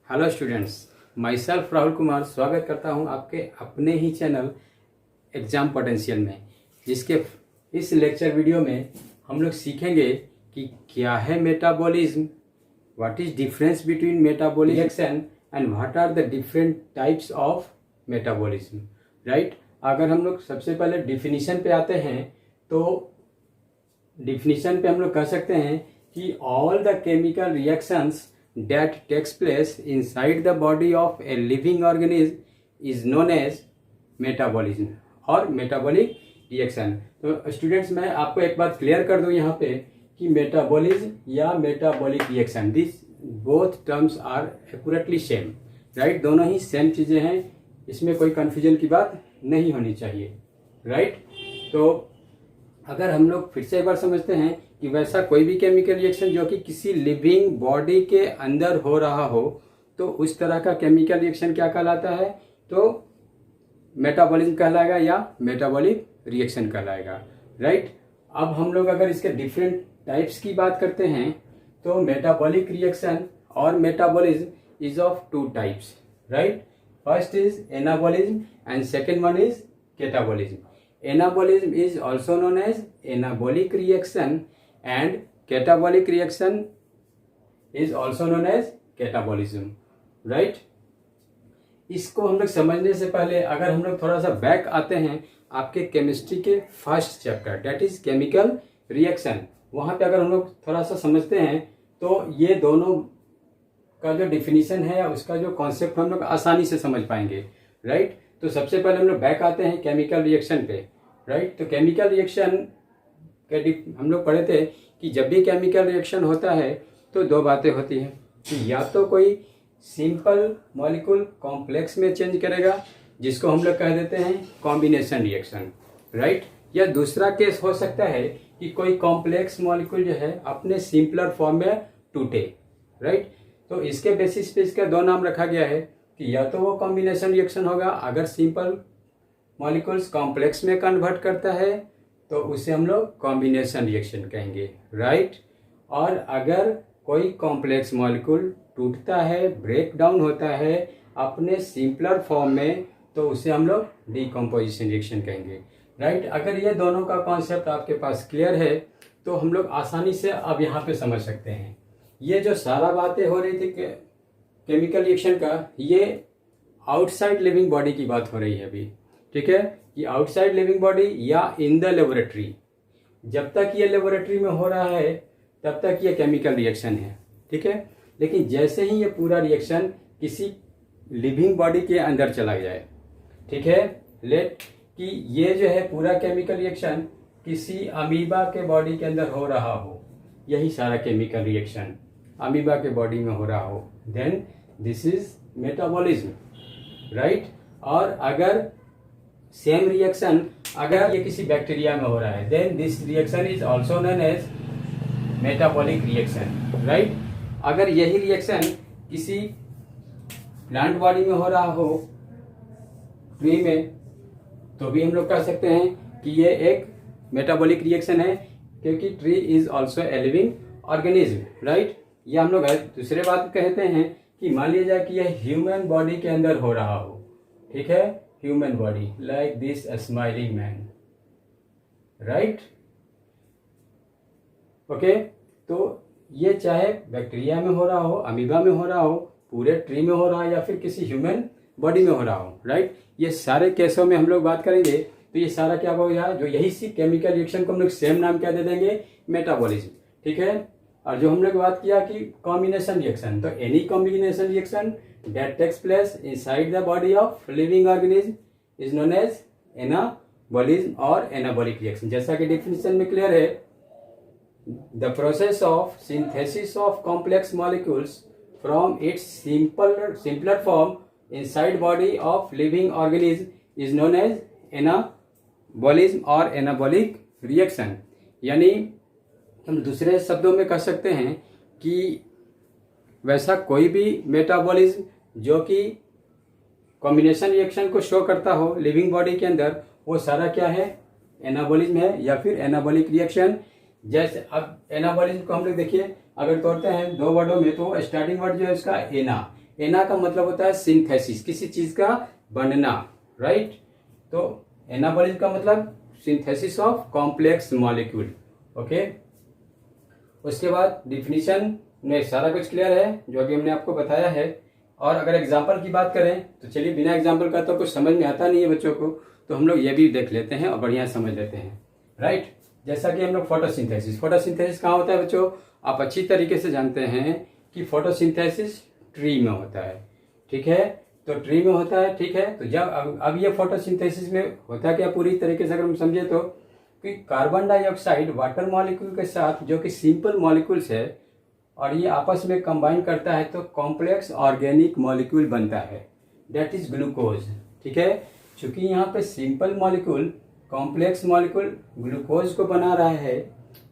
Hello students, my self Rahul Kumar स्वागत करता हूं आपके अपने ही चैनल एग्जाम पोटेंशियल में, जिसके इस लेक्चर वीडियो में हम लोग सीखेंगे कि क्या है metabolism, what is difference between metabolic reaction and what are the different types of metabolism. Right, अगर हम लोग सबसे पहले डिफिनीशन पे आते हैं तो डिफिनीशन पे हम लोग कह सकते हैं कि all the chemical reactions that takes place inside the body of a living organism is known as metabolism और metabolic reaction। तो स्टूडेंट्स, मैं आपको एक बात क्लियर कर दूं यहाँ पे कि मेटाबॉलिज्म या metabolic reaction, this both terms are accurately same. Right, दोनों ही सेम चीज़ें हैं, इसमें कोई कन्फ्यूजन की बात नहीं होनी चाहिए। राइट, तो अगर हम लोग फिर से एक बार समझते हैं कि वैसा कोई भी केमिकल रिएक्शन जो कि किसी लिविंग बॉडी के अंदर हो रहा हो, तो उस तरह का केमिकल रिएक्शन क्या कहलाता है? तो मेटाबॉलिज्म कहलाएगा या मेटाबॉलिक रिएक्शन कहलाएगा। राइट, अब हम लोग अगर इसके डिफरेंट टाइप्स की बात करते हैं तो मेटाबॉलिक रिएक्शन और metabolism is of two types. Right, first is anabolism and second one is catabolism. Anabolism is also known as anabolic reaction and catabolic reaction is also known as catabolism. Right? इसको हम लोग समझने से पहले अगर हम लोग थोड़ा सा बैक आते हैं आपके केमिस्ट्री के first chapter, that is chemical reaction, वहाँ पे अगर हम लोग थोड़ा सा समझते हैं तो ये दोनों का जो डिफिनीशन है, उसका जो कॉन्सेप्ट हम लोग आसानी से समझ पाएंगे। राइट, तो सबसे पहले हम लोग बैक आते हैं केमिकल रिएक्शन पे। राइट, तो केमिकल रिएक्शन हम लोग पढ़े थे कि जब भी केमिकल रिएक्शन होता है तो दो बातें होती हैं कि या तो कोई सिंपल मॉलिक्यूल कॉम्प्लेक्स में चेंज करेगा, जिसको हम लोग कह देते हैं कॉम्बिनेशन रिएक्शन। राइट, या दूसरा केस हो सकता है कि कोई कॉम्प्लेक्स मॉलिक्यूल जो है अपने सिंपलर फॉर्म में टूटे। राइट, तो इसके बेसिस पे इसका दो नाम रखा गया है कि या तो वो कॉम्बिनेशन रिएक्शन होगा अगर सिंपल मॉलिक्यूल्स कॉम्प्लेक्स में कन्वर्ट करता है तो उसे हम लोग कॉम्बिनेशन रिएक्शन कहेंगे। राइट, और अगर कोई कॉम्प्लेक्स मॉलिक्यूल टूटता है, ब्रेक डाउन होता है अपने सिंपलर फॉर्म में, तो उसे हम लोग डिकम्पोजिशन रिएक्शन कहेंगे। राइट, अगर ये दोनों का कॉन्सेप्ट आपके पास क्लियर है तो हम लोग आसानी से अब यहाँ पे समझ सकते हैं। ये जो सारा बातें हो रही थी केमिकल रिएक्शन का, ये आउटसाइड लिविंग बॉडी की बात हो रही है अभी। ठीक है, कि आउटसाइड लिविंग बॉडी या इन द लेबोरेटरी, जब तक ये लेबोरेटरी में हो रहा है तब तक ये केमिकल रिएक्शन है। ठीक है, लेकिन जैसे ही ये पूरा रिएक्शन किसी लिविंग बॉडी के अंदर चला जाए, ठीक है, लेट कि ये जो है पूरा केमिकल रिएक्शन किसी अमीबा के बॉडी के अंदर हो रहा हो, यही सारा केमिकल रिएक्शन अमीबा के बॉडी में हो रहा हो, then this is metabolism. Right, और अगर सेम रिएक्शन अगर ये किसी बैक्टीरिया में हो रहा है, then this reaction is also known as metabolic reaction. Right, अगर यही रिएक्शन किसी प्लांट बॉडी में हो रहा हो, ट्री में, तो भी हम लोग कह सकते हैं कि ये एक मेटाबॉलिक रिएक्शन है, क्योंकि tree is also a living organism. Right, ये हम लोग दूसरे बात कहते हैं कि मान लिया जाए कि यह ह्यूमन बॉडी के अंदर हो रहा हो। ठीक है, human body like this smiling man. Right, okay, तो ये चाहे बैक्टीरिया में हो रहा हो, अमीबा में हो रहा हो, पूरे ट्री में हो रहा है, या फिर किसी ह्यूमन बॉडी में हो रहा हो। राइट, ये सारे केसों में हम लोग बात करेंगे तो ये सारा क्या होगा, जो यही सी केमिकल रिएक्शन को हम लोग सेम नाम क्या दे देंगे, मेटाबॉलिज्म। ठीक है, और जो हम लोग बात किया कि कॉम्बिनेशन रिएक्शन, तो any combination reaction that takes place inside the body of living organism is known as anabolism और एनाबॉलिक रिएक्शन। जैसा कि डेफिनेशन में क्लियर है, the process of synthesis of complex molecules from its simpler form inside body of living organism is known as anabolism और anabolic reaction. यानी हम दूसरे शब्दों में कह सकते हैं कि वैसा कोई भी मेटाबॉलिज्म जो कि कॉम्बिनेशन रिएक्शन को शो करता हो लिविंग बॉडी के अंदर, वो सारा क्या है, एनाबॉलिज्म है या फिर एनाबॉलिक रिएक्शन। जैसे अब एनाबॉलिज्म को हम लोग देखिए अगर तोड़ते हैं दो वर्डों में, तो स्टार्टिंग वर्ड जो है इसका एना, एना का मतलब होता है सिंथेसिस, किसी चीज का बनना, राइट। तो एनाबॉलिज्म का मतलब synthesis of complex molecule, okay. उसके बाद डिफिनीशन में सारा कुछ क्लियर है जो अभी हमने आपको बताया है। और अगर एग्जाम्पल की बात करें तो चलिए, बिना एग्जाम्पल का तो कुछ समझ में आता नहीं है बच्चों को, तो हम लोग ये भी देख लेते हैं और बढ़िया समझ लेते हैं, राइट। जैसा कि हम लोग फोटोसिंथेसिस, फोटोसिंथेसिस कहाँ होता है बच्चों? आप अच्छी तरीके से जानते हैं कि फोटोसिंथेसिस ट्री में होता है, ठीक है। तो ट्री में होता है, ठीक है। तो जब अब ये फोटोसिंथेसिस में होता है क्या, पूरी तरीके से अगर हम समझे तो कि कार्बन डाइऑक्साइड वाटर मॉलिक्यूल के साथ, जो कि सिंपल मॉलिक्यूल्स है, और ये आपस में कंबाइन करता है तो कॉम्प्लेक्स ऑर्गेनिक मॉलिक्यूल बनता है, दैट इज ग्लूकोज, ठीक है। चूंकि यहाँ पे simple molecule complex molecule glucose को बना रहा है,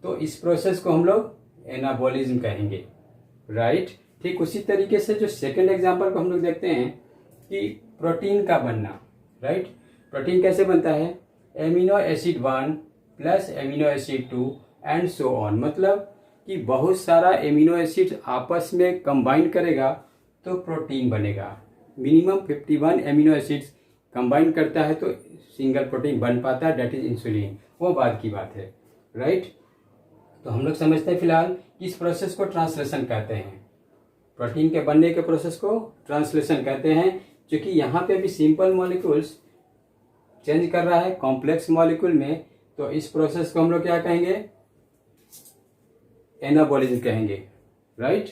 तो इस प्रोसेस को हम लोग एनाबॉलिज्म कहेंगे, राइट। ठीक उसी तरीके से जो सेकंड एग्जांपल को हम लोग देखते हैं कि प्रोटीन का बनना, राइट। प्रोटीन कैसे बनता है? Amino acid 1 plus amino acid 2 and so on, मतलब कि बहुत सारा एमिनो एसिड आपस में कंबाइन करेगा तो प्रोटीन बनेगा। मिनिमम 51 एमिनो एसिड्स कंबाइन करता है तो सिंगल प्रोटीन बन पाता है, दैट इज इंसुलिन, वो बात की बात है, राइट। तो हम लोग समझते हैं फिलहाल कि इस प्रोसेस को ट्रांसलेशन कहते हैं, प्रोटीन के बनने के प्रोसेस को ट्रांसलेशन कहते हैं। क्योंकि यहाँ पे भी सिंपल मॉलिक्यूल्स चेंज कर रहा है कॉम्प्लेक्स मॉलिक्यूल में, तो इस प्रोसेस को हम लोग क्या कहेंगे? एनाबॉलिज्म कहेंगे, राइट।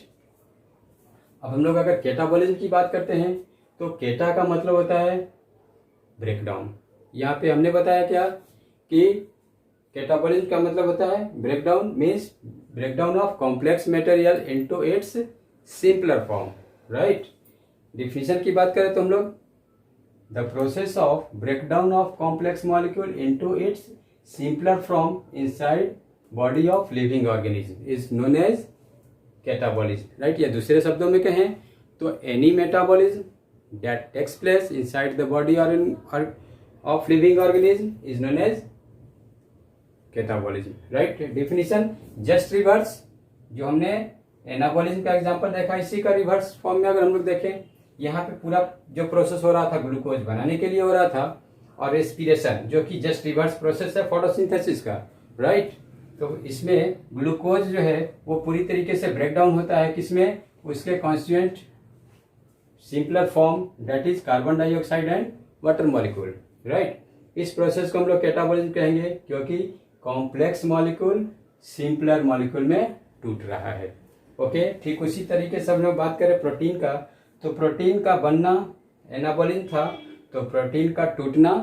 अब हम लोग अगर कैटाबॉलिज्म की बात करते हैं तो केटा का मतलब होता है ब्रेकडाउन। यहाँ पे हमने बताया क्या कि कैटाबॉलिज्म का मतलब होता है breakdown, means breakdown of complex material into its simpler form, right. Definition की बात करें तो हम लोग the process of breakdown of complex molecule into its simpler form inside body of living organism is known as catabolism, right. या दूसरे शब्दों में कहें तो any metabolism that takes place inside the body of living organism is known as catabolism, right. Definition just reverse, जो हमने anabolism का example देखा, इसी का रिवर्स फॉर्म में अगर हम लोग देखें, यहाँ पे पूरा जो प्रोसेस हो रहा था ग्लूकोज बनाने के लिए हो रहा था, और रेस्पिरेशन जो कि जस्ट रिवर्स प्रोसेस है फोटोसिंथेसिस का, राइट। तो इसमें ग्लूकोज जो है वो पूरी तरीके से ब्रेक डाउन होता है, किसमें? उसके constituent simpler form that is carbon dioxide and water molecule, right. इस प्रोसेस को हम लोग कैटाबॉलिज्म कहेंगे क्योंकि कॉम्प्लेक्स मॉलिक्यूल सिंपलर मॉलिक्यूल में टूट रहा है, ओके। ठीक उसी तरीके से हम लोग बात करें प्रोटीन का, तो प्रोटीन का बनना एनाबॉलिज्म था, तो प्रोटीन का टूटना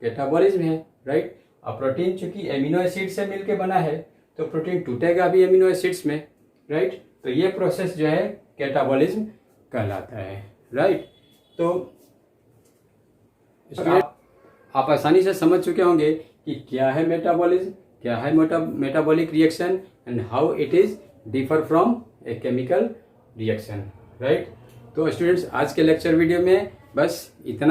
कैटाबॉलिज्म है, राइट। अब प्रोटीन चूंकि एमिनो एसिड से मिलके बना है तो प्रोटीन टूटेगा भी एमिनो एसिड्स में, राइट। तो ये प्रोसेस जो है कैटाबॉलिज्म कहलाता है, राइट। तो आप आसानी से समझ चुके होंगे कि क्या है मेटाबॉलिज्म, क्या है metabolic reaction and how it is differ from a chemical reaction, right. तो स्टूडेंट्स, आज के लेक्चर वीडियो में बस इतना।